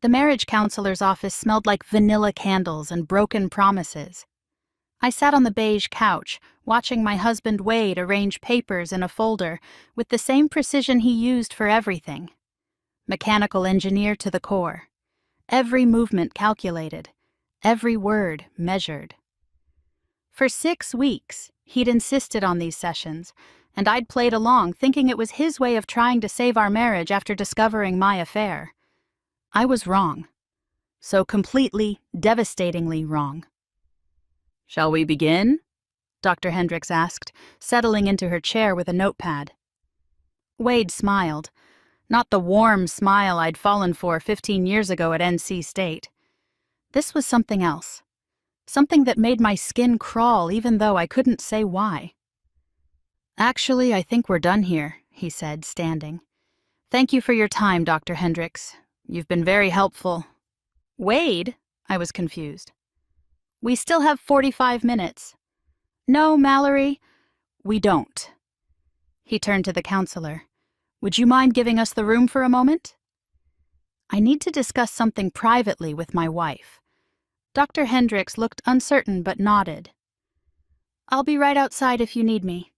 The marriage counselor's office smelled like vanilla candles and broken promises. I sat on the beige couch, watching my husband Wade arrange papers in a folder with the same precision he used for everything. Mechanical engineer to the core. Every movement calculated, every word measured. For 6 weeks, he'd insisted on these sessions, and I'd played along thinking it was his way of trying to save our marriage after discovering my affair. I was wrong. So completely, devastatingly wrong. "Shall we begin?" Dr. Hendricks asked, settling into her chair with a notepad. Wade smiled, not the warm smile I'd fallen for 15 years ago at NC State. This was something else, something that made my skin crawl even though I couldn't say why. "Actually, I think we're done here," he said, standing. "Thank you for your time, Dr. Hendricks. You've been very helpful." "Wade?" I was confused. "We still have 45 minutes. "No, Mallory, we don't." He turned to the counselor. "Would you mind giving us the room for a moment?" "I need to discuss something privately with my wife." Dr. Hendricks looked uncertain but nodded. "I'll be right outside if you need me."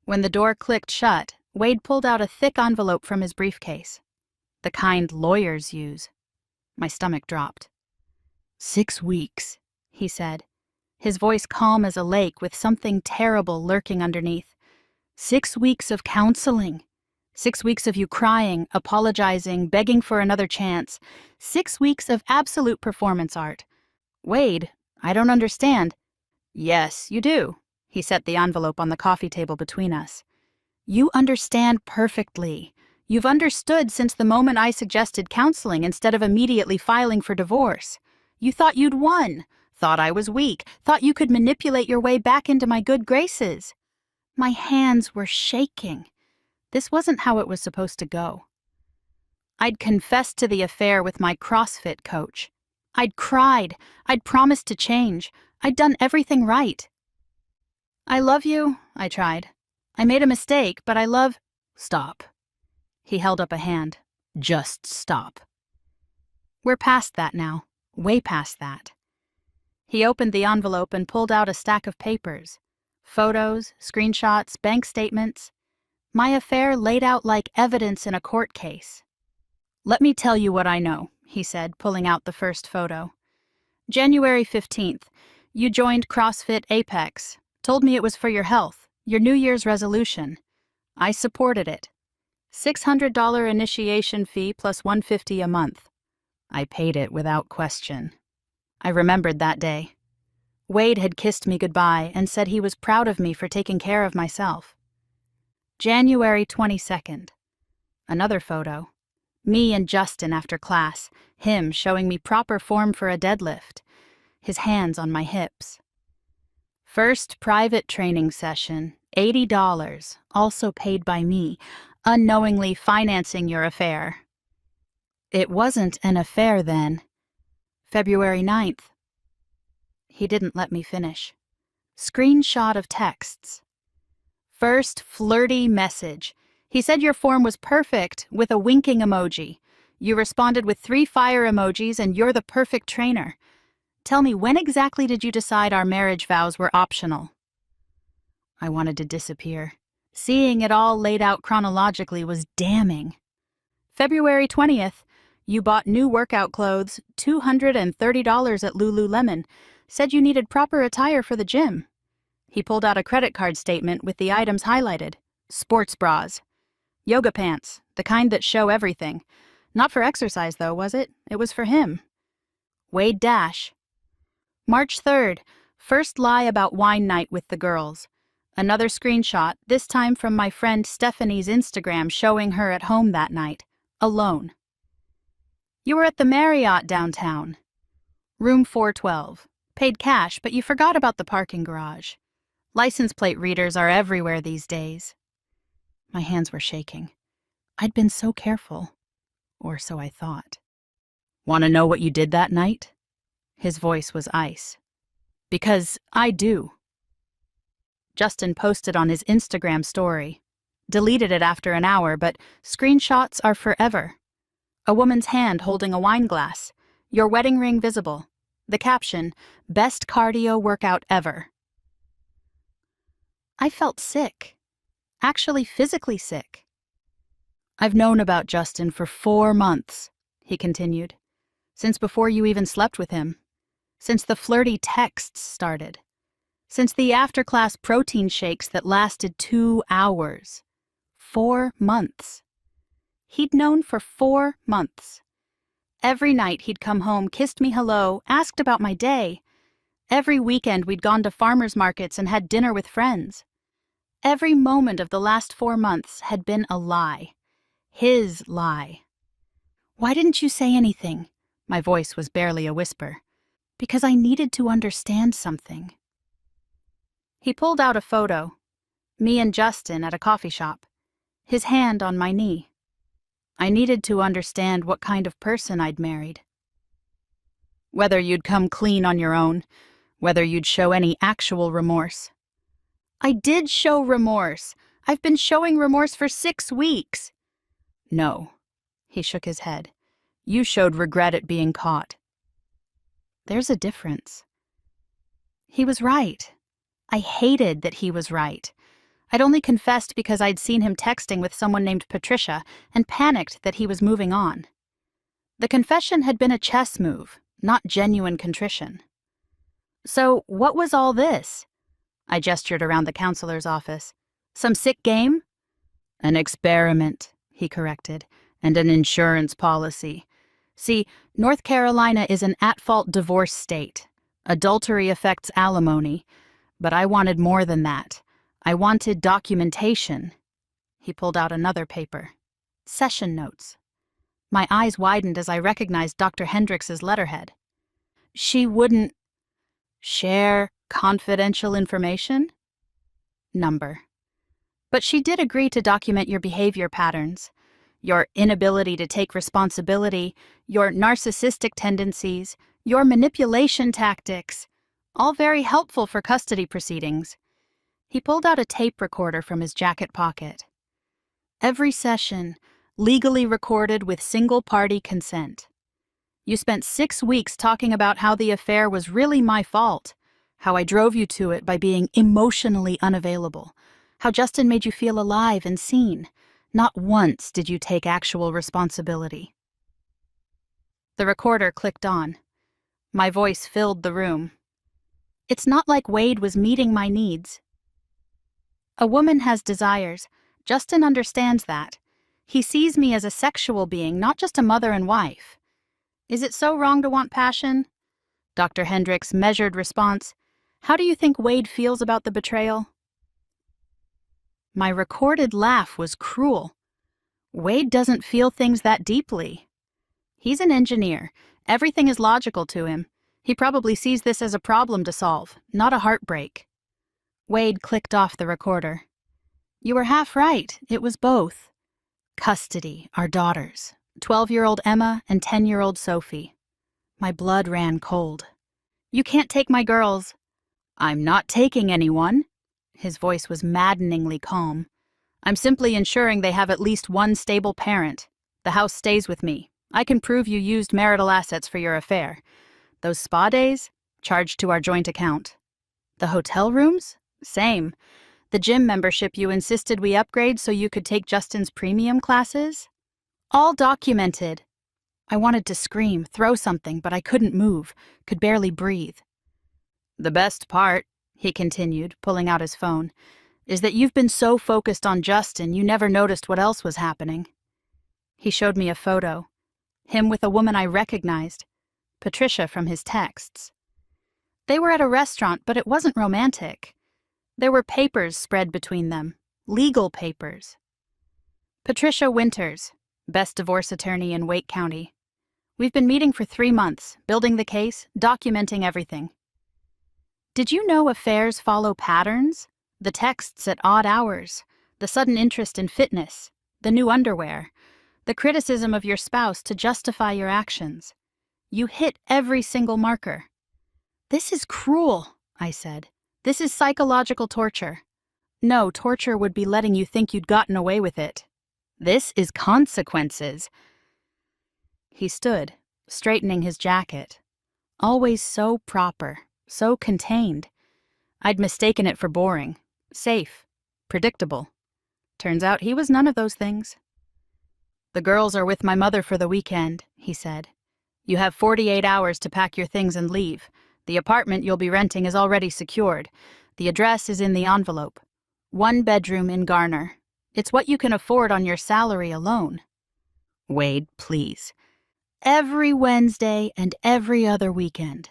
When the door clicked shut, Wade pulled out a thick envelope from his briefcase. The kind lawyers use. My stomach dropped. 6 weeks, he said, his voice calm as a lake with something terrible lurking underneath. 6 weeks of counseling. 6 weeks of you crying, apologizing, begging for another chance. 6 weeks of absolute performance art. Wade, I don't understand. Yes, you do. He set the envelope on the coffee table between us. You understand perfectly. You've understood since the moment I suggested counseling instead of immediately filing for divorce. You thought you'd won, thought I was weak, thought you could manipulate your way back into my good graces. My hands were shaking. This wasn't how it was supposed to go. I'd confessed to the affair with my CrossFit coach. I'd cried. I'd promised to change. I'd done everything right. "I love you," I tried. "I made a mistake, but I love—" "Stop." He held up a hand. "Just stop." We're past that now. Way past that. He opened the envelope and pulled out a stack of papers. Photos, screenshots, bank statements. My affair laid out like evidence in a court case. "Let me tell you what I know," he said, pulling out the first photo. "January 15th, you joined CrossFit Apex. Told me it was for your health, your New Year's resolution. I supported it. $600 initiation fee plus $150 a month. I paid it without question." I remembered that day. Wade had kissed me goodbye and said he was proud of me for taking care of myself. January 22nd. Another photo. Me and Justin after class, him showing me proper form for a deadlift, his hands on my hips. First private training session, $80, also paid by me, unknowingly financing your affair. It wasn't an affair then. February 9th. He didn't let me finish. Screenshot of texts. First flirty message. He said your form was perfect with a winking emoji. You responded with 3 fire emojis and you're the perfect trainer. Tell me, when exactly did you decide our marriage vows were optional? I wanted to disappear. Seeing it all laid out chronologically was damning. February 20th, you bought new workout clothes, $230 at Lululemon, said you needed proper attire for the gym. He pulled out a credit card statement with the items highlighted. Sports bras. Yoga pants, the kind that show everything. Not for exercise, though, was it? It was for him. Wade Dash. March 3rd, first lie about wine night with the girls. Another screenshot, this time from my friend Stephanie's Instagram showing her at home that night, alone. You were at the Marriott downtown. Room 412. Paid cash, but you forgot about the parking garage. License plate readers are everywhere these days. My hands were shaking. I'd been so careful. Or so I thought. "Want to know what you did that night?" His voice was ice. "Because I do." Justin posted on his Instagram story. Deleted it after an hour, but screenshots are forever. A woman's hand holding a wine glass. Your wedding ring visible. The caption, "Best cardio workout ever." I felt sick. Actually physically sick. "I've known about Justin for 4 months," he continued. "Since before you even slept with him. Since the flirty texts started. Since the after-class protein shakes that lasted 2 hours. 4 months. He'd known for 4 months. Every night he'd come home, kissed me hello, asked about my day. Every weekend we'd gone to farmers markets and had dinner with friends. Every moment of the last 4 months had been a lie. His lie. Why didn't you say anything?" My voice was barely a whisper. "Because I needed to understand something." He pulled out a photo. Me and Justin at a coffee shop. His hand on my knee. I needed to understand what kind of person I'd married. Whether you'd come clean on your own, whether you'd show any actual remorse. I did show remorse. I've been showing remorse for 6 weeks. No. He shook his head. You showed regret at being caught. There's a difference. He was right. I hated that he was right. I'd only confessed because I'd seen him texting with someone named Patricia and panicked that he was moving on. The confession had been a chess move, not genuine contrition. So what was all this? I gestured around the counselor's office. Some sick game? An experiment, he corrected, and an insurance policy. See, North Carolina is an at-fault divorce state. Adultery affects alimony, but I wanted more than that. I wanted documentation. He pulled out another paper. Session notes. My eyes widened as I recognized Dr. Hendrix's letterhead. She wouldn't share confidential information? Number. But she did agree to document your behavior patterns, your inability to take responsibility, your narcissistic tendencies, your manipulation tactics, all very helpful for custody proceedings. He pulled out a tape recorder from his jacket pocket. Every session, legally recorded with single-party consent. You spent 6 weeks talking about how the affair was really my fault, how I drove you to it by being emotionally unavailable, how Justin made you feel alive and seen. Not once did you take actual responsibility. The recorder clicked on. My voice filled the room. It's not like Wade was meeting my needs. A woman has desires. Justin understands that. He sees me as a sexual being, not just a mother and wife. Is it so wrong to want passion? Dr. Hendrix measured response. How do you think Wade feels about the betrayal? My recorded laugh was cruel. Wade doesn't feel things that deeply. He's an engineer. Everything is logical to him. He probably sees this as a problem to solve, not a heartbreak. Wade clicked off the recorder. You were half right. It was both. Custody, our daughters. 12-year-old Emma and 10-year-old Sophie. My blood ran cold. You can't take my girls. I'm not taking anyone. His voice was maddeningly calm. I'm simply ensuring they have at least one stable parent. The house stays with me. I can prove you used marital assets for your affair. Those spa days? Charged to our joint account. The hotel rooms? Same. The gym membership you insisted we upgrade so you could take Justin's premium classes? All documented. I wanted to scream, throw something, but I couldn't move, could barely breathe. The best part, he continued, pulling out his phone, is that you've been so focused on Justin you never noticed what else was happening. He showed me a photo. Him with a woman I recognized, Patricia from his texts. They were at a restaurant, but it wasn't romantic. There were papers spread between them, legal papers. Patricia Winters, best divorce attorney in Wake County. We've been meeting for 3 months, building the case, documenting everything. Did you know affairs follow patterns? The texts at odd hours, the sudden interest in fitness, the new underwear, the criticism of your spouse to justify your actions. You hit every single marker. This is cruel, I said. This is psychological torture. No, torture would be letting you think you'd gotten away with it. This is consequences. He stood, straightening his jacket. Always so proper, so contained. I'd mistaken it for boring, safe, predictable. Turns out he was none of those things. "The girls are with my mother for the weekend," he said. "You have 48 hours to pack your things and leave. The apartment you'll be renting is already secured. The address is in the envelope. 1 bedroom in Garner. It's what you can afford on your salary alone." "Wade, please." "Every Wednesday and every other weekend.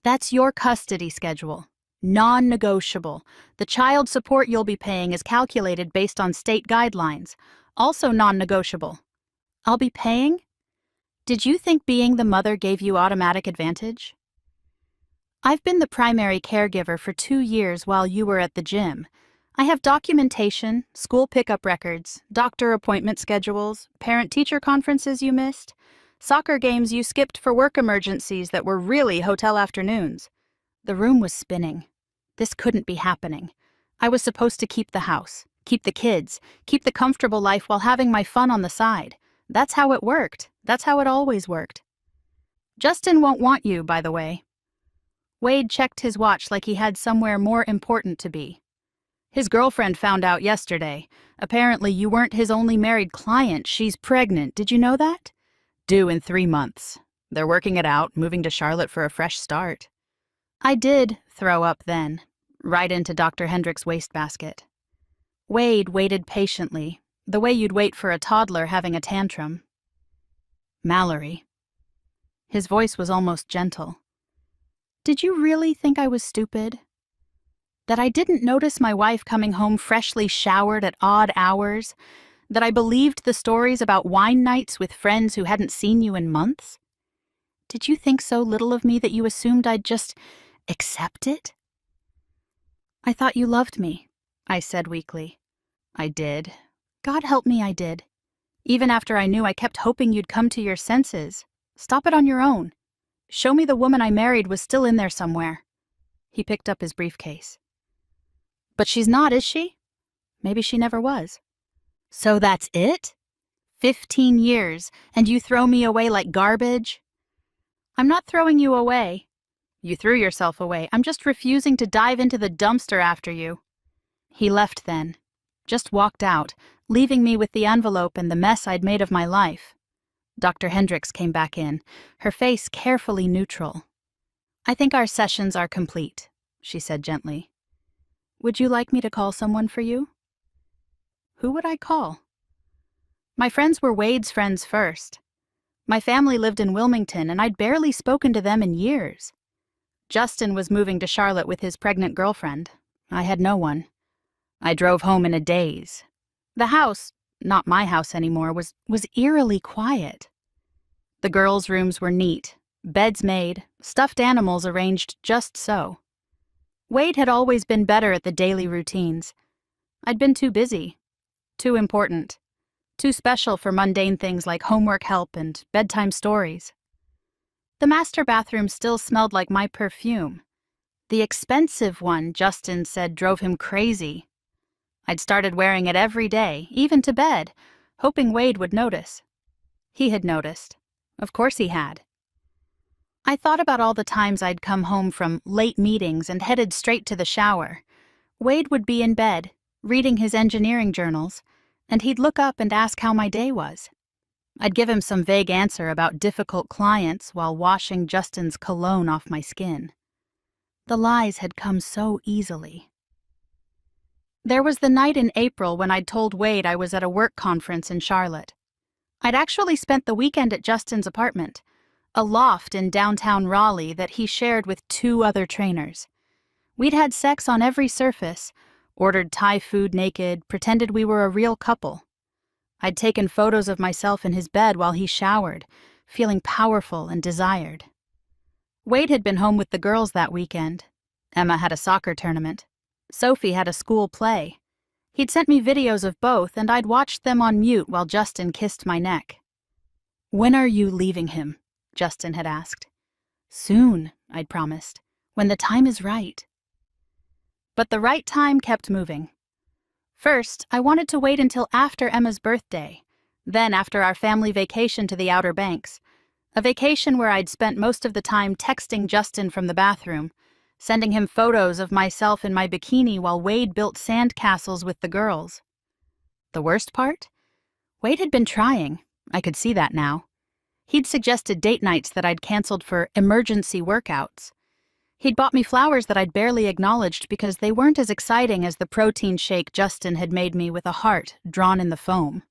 That's your custody schedule. Non-negotiable. The child support you'll be paying is calculated based on state guidelines. Also non-negotiable. I'll be paying? Did you think being the mother gave you automatic advantage? I've been the primary caregiver for 2 years while you were at the gym. I have documentation, school pickup records, doctor appointment schedules, parent-teacher conferences you missed, soccer games you skipped for work emergencies that were really hotel afternoons. The room was spinning. This couldn't be happening. I was supposed to keep the house, keep the kids, keep the comfortable life while having my fun on the side. That's how it worked. That's how it always worked. Justin won't want you, by the way. Wade checked his watch like he had somewhere more important to be. His girlfriend found out yesterday. Apparently you weren't his only married client. She's pregnant. Did you know that? Due in 3 months. They're working it out, moving to Charlotte for a fresh start. I did throw up then, right into Dr. Hendrick's wastebasket. Wade waited patiently, the way you'd wait for a toddler having a tantrum. "Mallory." His voice was almost gentle. "Did you really think I was stupid? That I didn't notice my wife coming home freshly showered at odd hours? That I believed the stories about wine nights with friends who hadn't seen you in months? Did you think so little of me that you assumed I'd just accept it?" "I thought you loved me," I said weakly. "I did. God help me, I did. Even after I knew, I kept hoping you'd come to your senses. Stop it on your own. Show me the woman I married was still in there somewhere." He picked up his briefcase. "But she's not, is she? Maybe she never was. So that's it? 15 years, and you throw me away like garbage?" "I'm not throwing you away. You threw yourself away. I'm just refusing to dive into the dumpster after you." He left then, just walked out, leaving me with the envelope and the mess I'd made of my life. Dr. Hendricks came back in, her face carefully neutral. "I think our sessions are complete," she said gently. "Would you like me to call someone for you?" Who would I call? My friends were Wade's friends first. My family lived in Wilmington, and I'd barely spoken to them in years. Justin was moving to Charlotte with his pregnant girlfriend. I had no one. I drove home in a daze. The house, not my house anymore, was eerily quiet. The girls' rooms were neat, beds made, stuffed animals arranged just so. Wade had always been better at the daily routines. I'd been too busy, too important, too special for mundane things like homework help and bedtime stories. The master bathroom still smelled like my perfume. The expensive one, Justin said, drove him crazy. I'd started wearing it every day, even to bed, hoping Wade would notice. He had noticed. Of course he had. I thought about all the times I'd come home from late meetings and headed straight to the shower. Wade would be in bed, reading his engineering journals, and he'd look up and ask how my day was. I'd give him some vague answer about difficult clients while washing Justin's cologne off my skin. The lies had come so easily. There was the night in April when I'd told Wade I was at a work conference in Charlotte. I'd actually spent the weekend at Justin's apartment, a loft in downtown Raleigh that he shared with 2 other trainers. We'd had sex on every surface, ordered Thai food naked, pretended we were a real couple. I'd taken photos of myself in his bed while he showered, feeling powerful and desired. Wade had been home with the girls that weekend. Emma had a soccer tournament. Sophie had a school play. He'd sent me videos of both, and I'd watched them on mute while Justin kissed my neck. "When are you leaving him?" Justin had asked. "Soon," I'd promised, "when the time is right." But the right time kept moving. First, I wanted to wait until after Emma's birthday, then after our family vacation to the Outer Banks. A vacation where I'd spent most of the time texting Justin from the bathroom, sending him photos of myself in my bikini while Wade built sandcastles with the girls. The worst part? Wade had been trying. I could see that now. He'd suggested date nights that I'd canceled for emergency workouts. He'd bought me flowers that I'd barely acknowledged because they weren't as exciting as the protein shake Justin had made me with a heart drawn in the foam.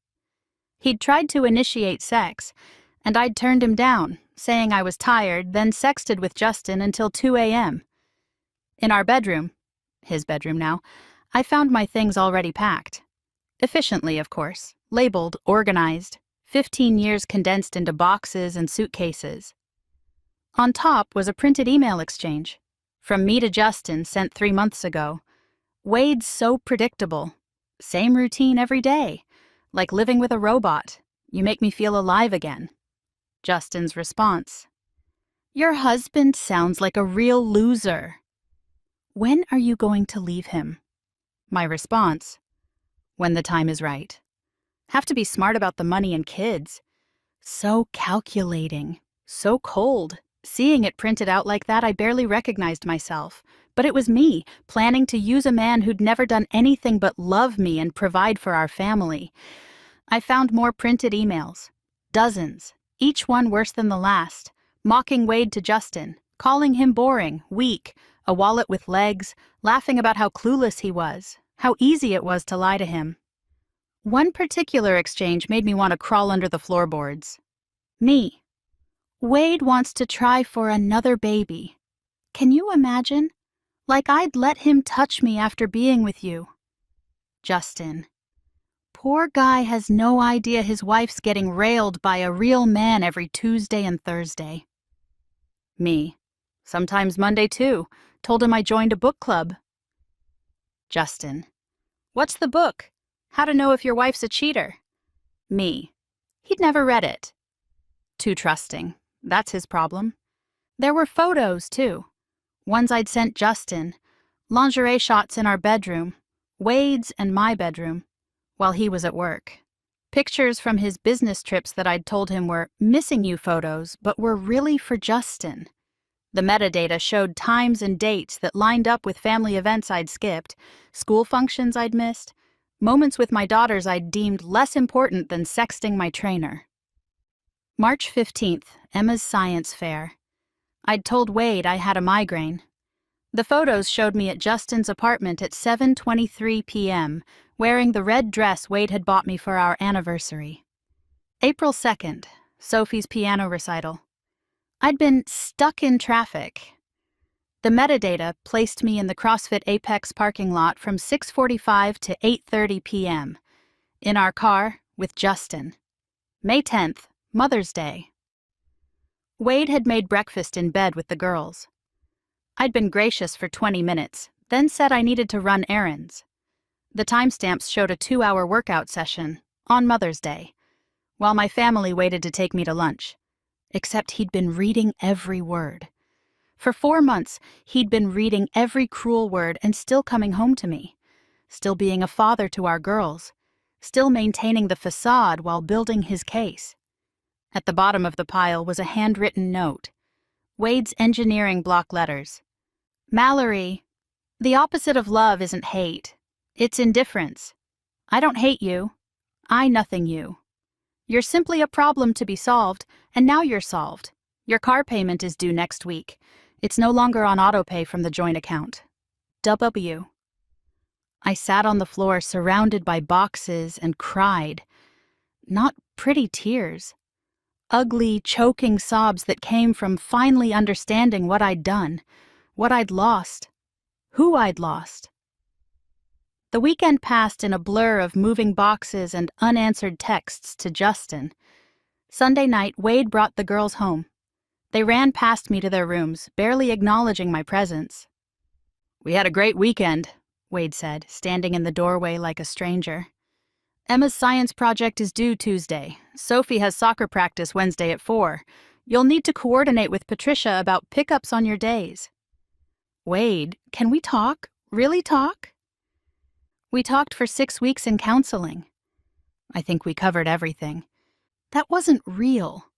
He'd tried to initiate sex, and I'd turned him down, saying I was tired, then sexted with Justin until 2 a.m. In our bedroom, his bedroom now, I found my things already packed. Efficiently, of course, labeled, organized, 15 years condensed into boxes and suitcases. On top was a printed email exchange, from me to Justin, sent 3 months ago. Wade's so predictable. Same routine every day. Like living with a robot. You make me feel alive again. Justin's response: "Your husband sounds like a real loser. When are you going to leave him?" My response: "When the time is right. Have to be smart about the money and kids." So calculating. So cold. Seeing it printed out like that, I barely recognized myself. But it was me, planning to use a man who'd never done anything but love me and provide for our family. I found more printed emails. Dozens, each one worse than the last. Mocking Wade to Justin, calling him boring, weak, a wallet with legs, laughing about how clueless he was, how easy it was to lie to him. One particular exchange made me want to crawl under the floorboards. Me: "Wade wants to try for another baby. Can you imagine? Like I'd let him touch me after being with you." Justin: "Poor guy has no idea his wife's getting railed by a real man every Tuesday and Thursday." Me: "Sometimes Monday too. Told him I joined a book club." Justin: "What's the book? How to Know If Your Wife's a Cheater?" Me: "He'd never read it." Too trusting. That's his problem. There were photos, too. Ones I'd sent Justin. Lingerie shots in our bedroom. Wade's and my bedroom. While he was at work. Pictures from his business trips that I'd told him were missing you photos, but were really for Justin. The metadata showed times and dates that lined up with family events I'd skipped, school functions I'd missed, moments with my daughters I'd deemed less important than sexting my trainer. March 15th, Emma's science fair. I'd told Wade I had a migraine. The photos showed me at Justin's apartment at 7:23 p.m., wearing the red dress Wade had bought me for our anniversary. April 2nd, Sophie's piano recital. I'd been stuck in traffic. The metadata placed me in the CrossFit Apex parking lot from 6:45 to 8:30 p.m. In our car with Justin. May 10th, Mother's Day. Wade had made breakfast in bed with the girls. I'd been gracious for 20 minutes, then said I needed to run errands. The timestamps showed a 2-hour workout session, on Mother's Day, while my family waited to take me to lunch. Except he'd been reading every word. For 4 months, he'd been reading every cruel word and still coming home to me. Still being a father to our girls. Still maintaining the facade while building his case. At the bottom of the pile was a handwritten note. Wade's engineering block letters. "Mallory, the opposite of love isn't hate. It's indifference. I don't hate you. I nothing you. You're simply a problem to be solved, and now you're solved. Your car payment is due next week. It's no longer on autopay from the joint account. W." I sat on the floor surrounded by boxes and cried. Not pretty tears. Ugly, choking sobs that came from finally understanding what I'd done, what I'd lost, who I'd lost. The weekend passed in a blur of moving boxes and unanswered texts to Justin. Sunday night, Wade brought the girls home. They ran past me to their rooms, barely acknowledging my presence. "We had a great weekend," Wade said, standing in the doorway like a stranger. "Emma's science project is due Tuesday. Sophie has soccer practice Wednesday at 4. You'll need to coordinate with Patricia about pickups on your days." "Wade, can we talk? Really talk?" We talked for 6 weeks in counseling. I think we covered everything. That wasn't real.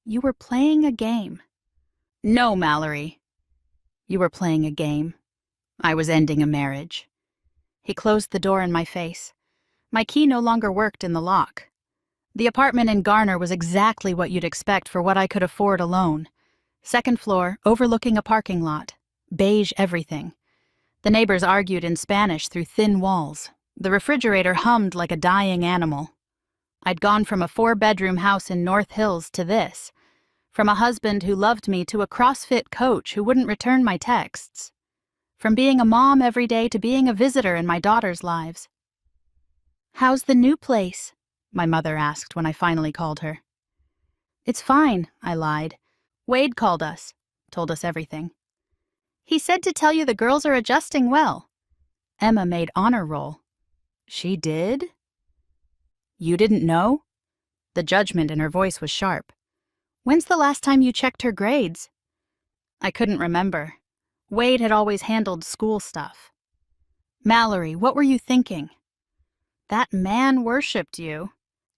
You were playing a game. No, Mallory. You were playing a game. I was ending a marriage. He closed the door in my face. My key no longer worked in the lock. The apartment in Garner was exactly what you'd expect for what I could afford alone. Second floor, overlooking a parking lot. Beige everything. The neighbors argued in Spanish through thin walls. The refrigerator hummed like a dying animal. I'd gone from a 4-bedroom house in North Hills to this. From a husband who loved me to a CrossFit coach who wouldn't return my texts. From being a mom every day to being a visitor in my daughters' lives. "How's the new place?" my mother asked when I finally called her. "It's fine," I lied. "Wade called us, told us everything. He said to tell you the girls are adjusting well." Emma made honor roll. "She did? You didn't know?" The judgment in her voice was sharp. "When's the last time you checked her grades?" I couldn't remember. Wade had always handled school stuff. "Mallory, what were you thinking?" "That man worshipped you."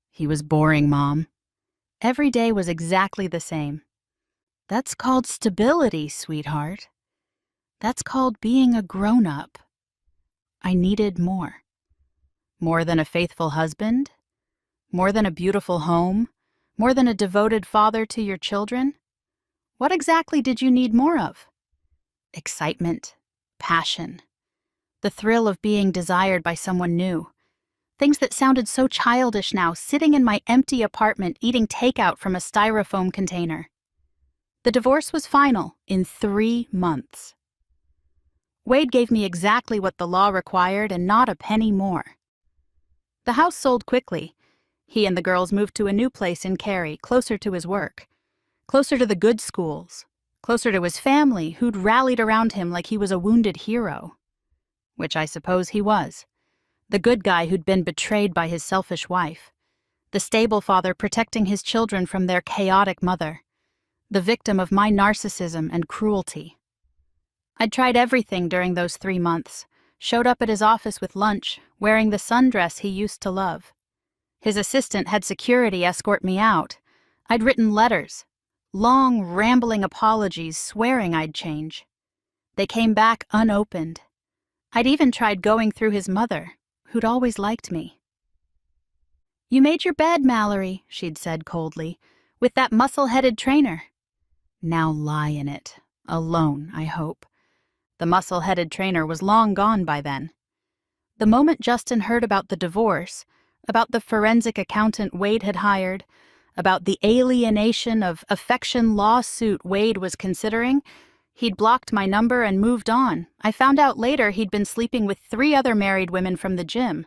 "He was boring, Mom." Every day was exactly the same. "That's called stability, sweetheart. That's called being a grown-up." I needed more. More than a faithful husband? More than a beautiful home? More than a devoted father to your children? What exactly did you need more of? Excitement, passion, the thrill of being desired by someone new. Things that sounded so childish now, sitting in my empty apartment eating takeout from a styrofoam container. The divorce was final in 3 months. Wade gave me exactly what the law required and not a penny more. The house sold quickly. He and the girls moved to a new place in Cary, closer to his work, closer to the good schools, closer to his family who'd rallied around him like he was a wounded hero. Which I suppose he was. The good guy who'd been betrayed by his selfish wife. The stable father protecting his children from their chaotic mother. The victim of my narcissism and cruelty. I'd tried everything during those 3 months. Showed up at his office with lunch, wearing the sundress he used to love. His assistant had security escort me out. I'd written letters. Long, rambling apologies swearing I'd change. They came back unopened. I'd even tried going through his mother, who'd always liked me. "You made your bed, Mallory," she'd said coldly, "with that muscle-headed trainer." Now lie in it. Alone, I hope. The muscle-headed trainer was long gone by then. The moment Justin heard about the divorce, about the forensic accountant Wade had hired, about the alienation of affection lawsuit Wade was considering, he'd blocked my number and moved on. I found out later he'd been sleeping with 3 other married women from the gym.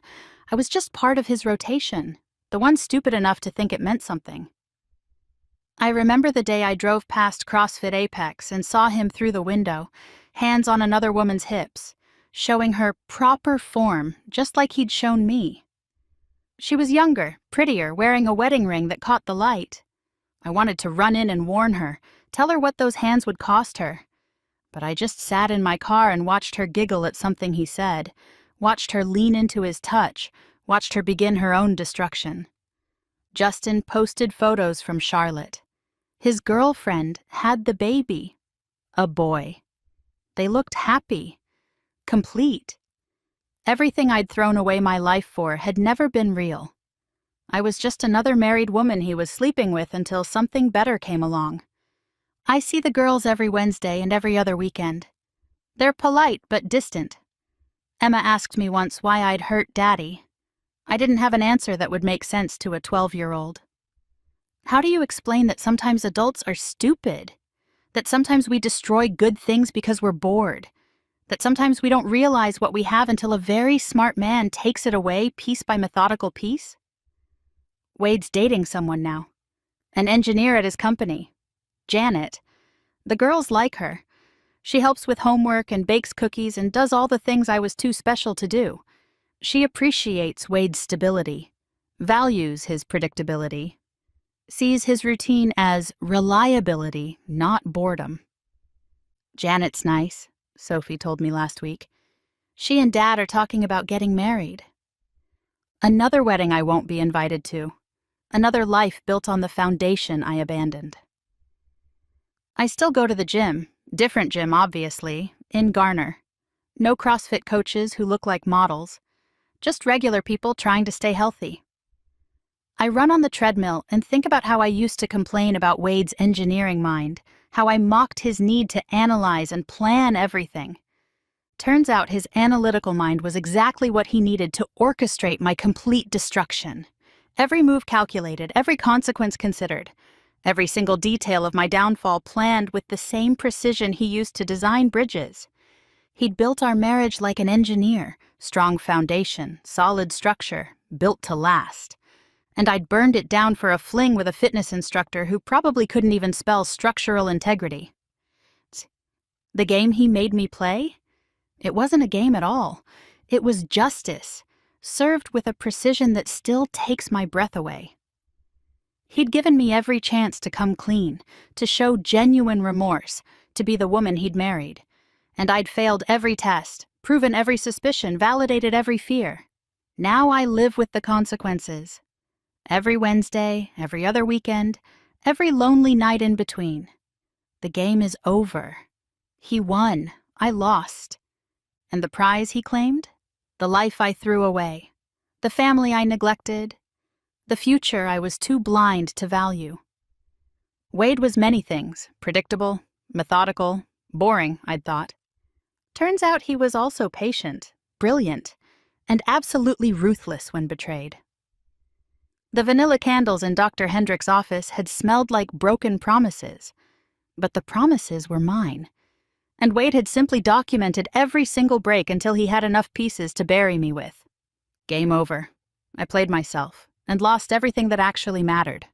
I was just part of his rotation, the one stupid enough to think it meant something. I remember the day I drove past CrossFit Apex and saw him through the window, hands on another woman's hips, showing her proper form, just like he'd shown me. She was younger, prettier, wearing a wedding ring that caught the light. I wanted to run in and warn her, tell her what those hands would cost her. But I just sat in my car and watched her giggle at something he said, watched her lean into his touch, watched her begin her own destruction. Justin posted photos from Charlotte. His girlfriend had the baby. A boy. They looked happy. Complete. Everything I'd thrown away my life for had never been real. I was just another married woman he was sleeping with until something better came along. I see the girls every Wednesday and every other weekend. They're polite but distant. Emma asked me once why I'd hurt Daddy. I didn't have an answer that would make sense to a 12-year-old. How do you explain that sometimes adults are stupid? That sometimes we destroy good things because we're bored? That sometimes we don't realize what we have until a very smart man takes it away piece by methodical piece? Wade's dating someone now. An engineer at his company. Janet. The girls like her. She helps with homework and bakes cookies and does all the things I was too special to do. She appreciates Wade's stability, values his predictability, sees his routine as reliability, not boredom. Janet's nice, Sophie told me last week. She and Dad are talking about getting married. Another wedding I won't be invited to. Another life built on the foundation I abandoned. I still go to the gym, different gym obviously, in Garner. No CrossFit coaches who look like models, just regular people trying to stay healthy. I run on the treadmill and think about how I used to complain about Wade's engineering mind, how I mocked his need to analyze and plan everything. Turns out his analytical mind was exactly what he needed to orchestrate my complete destruction. Every move calculated, every consequence considered, every single detail of my downfall planned with the same precision he used to design bridges. He'd built our marriage like an engineer, strong foundation, solid structure, built to last. And I'd burned it down for a fling with a fitness instructor who probably couldn't even spell structural integrity. The game he made me play? It wasn't a game at all. It was justice, served with a precision that still takes my breath away. He'd given me every chance to come clean, to show genuine remorse, to be the woman he'd married. And I'd failed every test, proven every suspicion, validated every fear. Now I live with the consequences. Every Wednesday, every other weekend, every lonely night in between. The game is over. He won. I lost. And the prize he claimed? The life I threw away. The family I neglected. The future I was too blind to value. Wade was many things, predictable, methodical, boring, I'd thought. Turns out he was also patient, brilliant, and absolutely ruthless when betrayed. The vanilla candles in Dr. Hendrick's office had smelled like broken promises, but the promises were mine. And Wade had simply documented every single break until he had enough pieces to bury me with. Game over. I played myself, and lost everything that actually mattered.